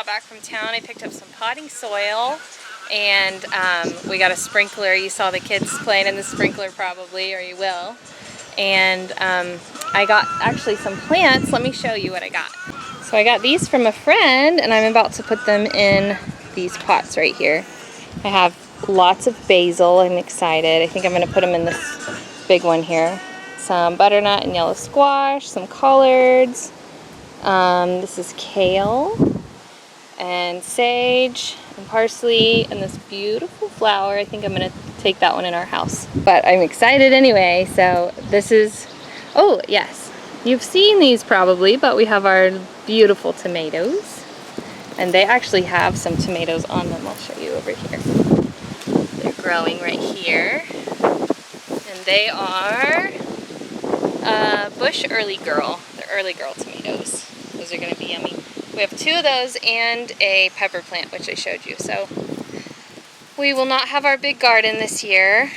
got back from town. I picked up some potting soil, and we got a sprinkler. You saw the kids playing in the sprinkler probably, or you will. And I got actually some plants. Let me show you what I got. So I got these from a friend, and I'm about to put them in these pots right here. I have lots of basil. I'm excited. I think I'm going to put them in this big one here. Some butternut and yellow squash, some collards. This is kale and sage and parsley and this beautiful flower. I think I'm going to take that one in our house. But I'm excited anyway. So this is, oh yes, you've seen these probably, but we have our beautiful tomatoes. And they actually have some tomatoes on them. I'll show you over here. They're growing right here. And they are Bush Early Girl. They're Early Girl tomatoes. Those are going to be yummy. We have 2 of those and a pepper plant, which I showed you. So we will not have our big garden this year,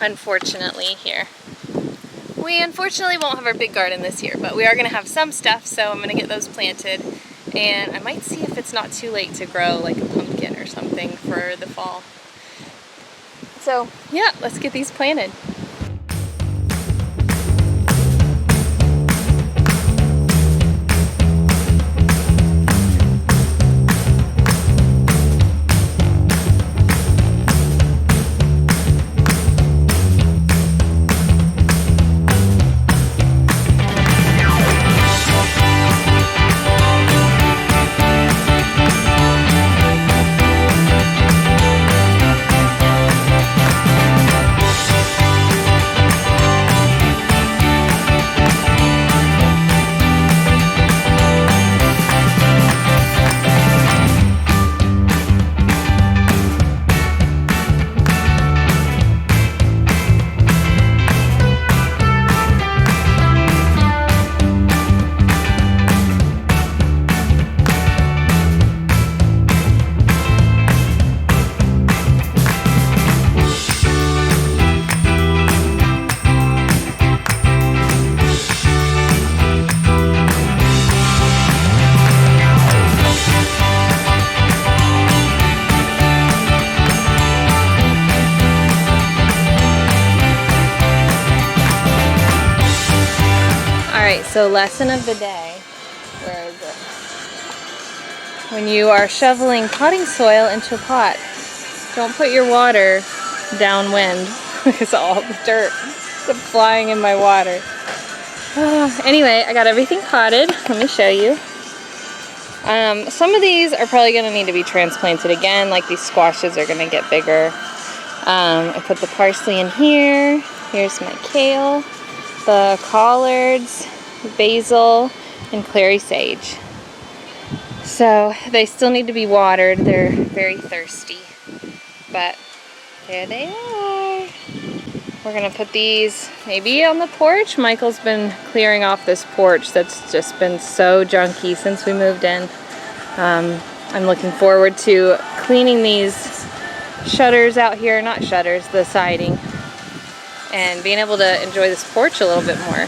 unfortunately, here. We unfortunately won't have our big garden this year, but we are going to have some stuff, so I'm going to get those planted. And I might see if it's not too late to grow like a pumpkin or something for the fall. So yeah, let's get these planted. Alright, so lesson of the day. Where is it? When you are shoveling potting soil into a pot, don't put your water downwind because all the dirt is flying in my water. Anyway, I got everything potted. Let me show you. Some of these are probably going to need to be transplanted again, like these squashes are going to get bigger. I put the parsley in here. Here's my kale, the collards, basil, and clary sage. So they still need to be watered. They're very thirsty, but there they are. We're gonna put these maybe on the porch. Michael's been clearing off this porch that's just been so junky since we moved in. I'm looking forward to cleaning these shutters out here, not shutters, the siding, and being able to enjoy this porch a little bit more.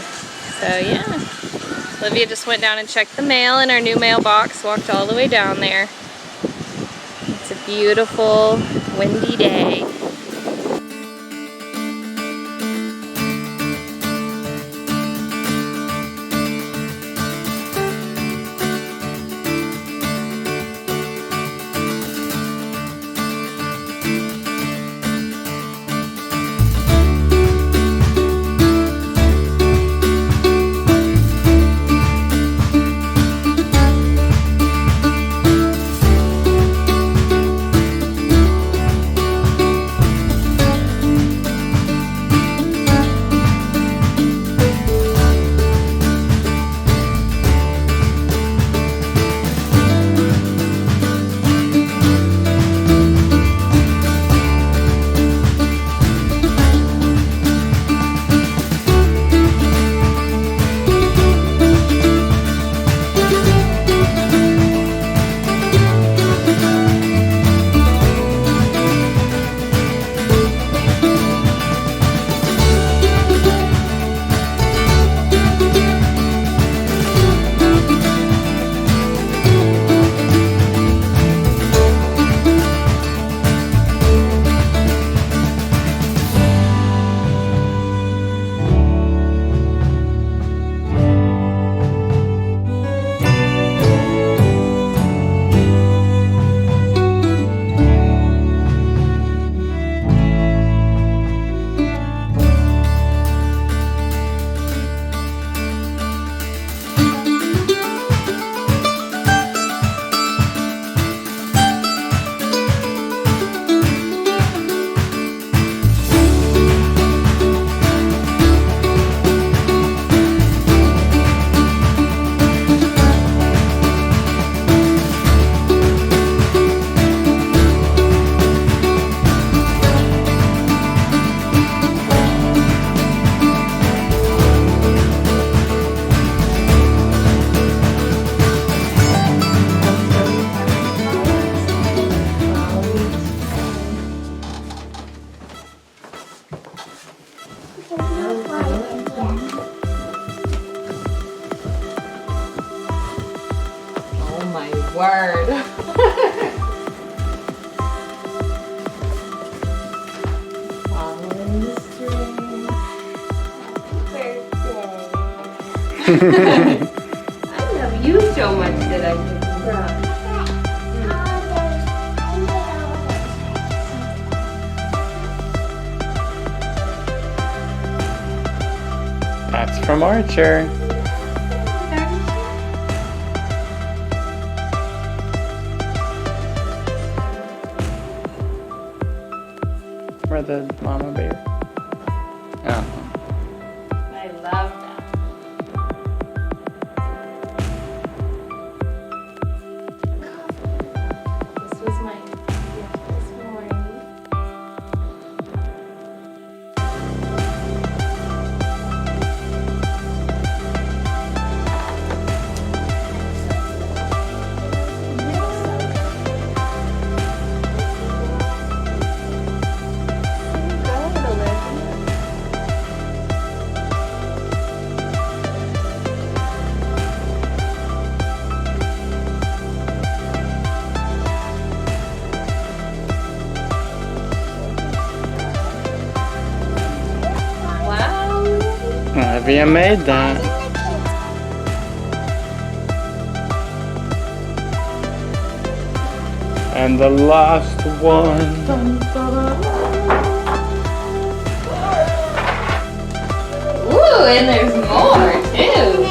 So yeah, Olivia just went down and checked the mail in our new mailbox, walked all the way down there. It's a beautiful, windy day. Following the string. I love you so much that I took a bra. That's from Archer. For the mama bear. Oh. I love that. This was my gift this morning. Olivia made that. And the last one. Ooh, and there's more too.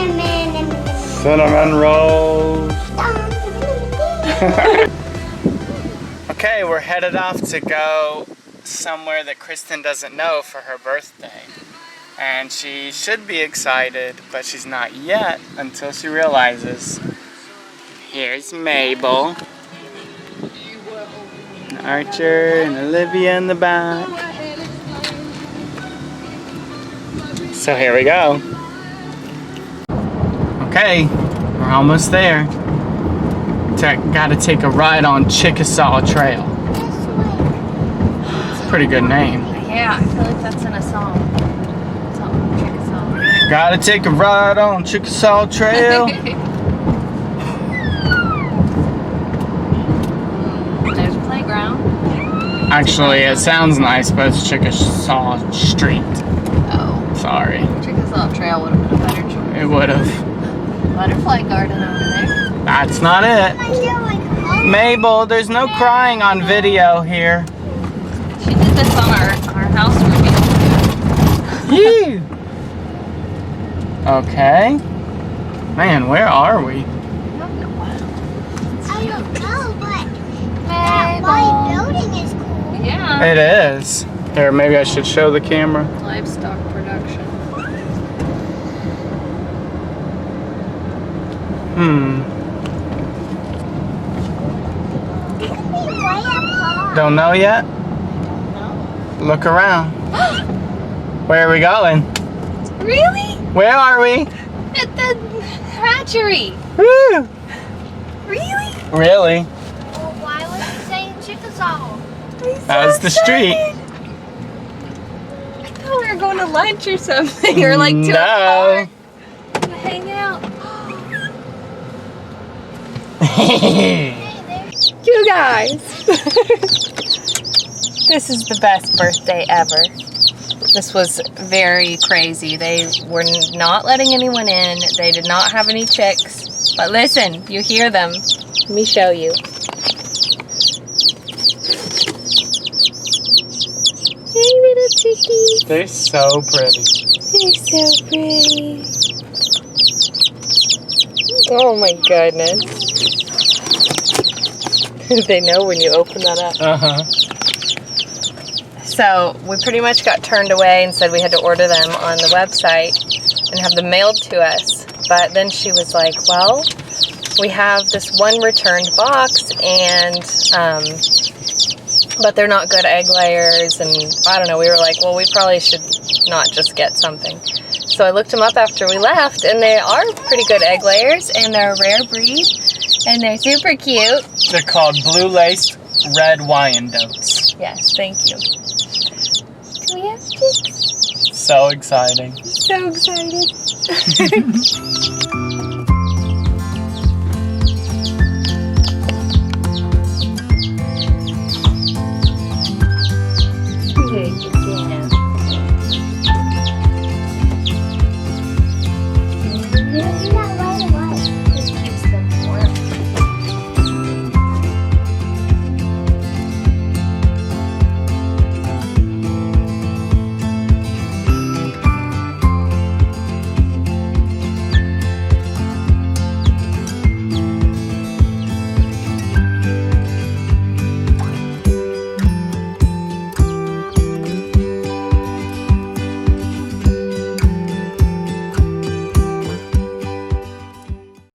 Cinnamon rolls. Okay, we're headed off to go somewhere that Kristen doesn't know for her birthday. And she should be excited, but she's not yet until she realizes. Here's Mabel, Archer, and Olivia in the back. So here we go. Okay, we're almost there. Gotta take a ride on Chickasaw Trail. It's a pretty good name. Yeah, I feel like that's in a song. Gotta take a ride on Chickasaw Trail. There's a playground. Actually, it sounds nice, but it's Chickasaw Street. Oh. Sorry. Chickasaw Trail would have been a better choice. It would have. Butterfly garden over there. That's not it. Mabel, there's no crying on video here. She did this on our house review. Yee! Okay. Man, where are we? I don't know, but that white building is cool. Yeah. It is. Here, maybe I should show the camera. Livestock production. It could be way up high. Don't know yet? Look around. Where are we going? Really? Where are we? At the hatchery. Woo! Really? Really? Well, why was it saying Chickasaw? That was the street. I thought we were going to lunch or something, or like to a No. park to hang out. You guys. This is the best birthday ever. This was very crazy. They were not letting anyone in. They did not have any chicks. But listen, you hear them. Let me show you. Hey, little chickies. They're so pretty. They're so pretty. Oh my goodness. They know when you open that up. Uh-huh. So we pretty much got turned away and said we had to order them on the website and have them mailed to us. But then she was like, well, we have this one returned box and, but they're not good egg layers. And I don't know, we were like, well, we probably should not just get something. So I looked them up after we left and they are pretty good egg layers and they're a rare breed and they're super cute. They're called blue-laced red Wyandottes. Yes, thank you. Do we have chicks? So exciting. So excited.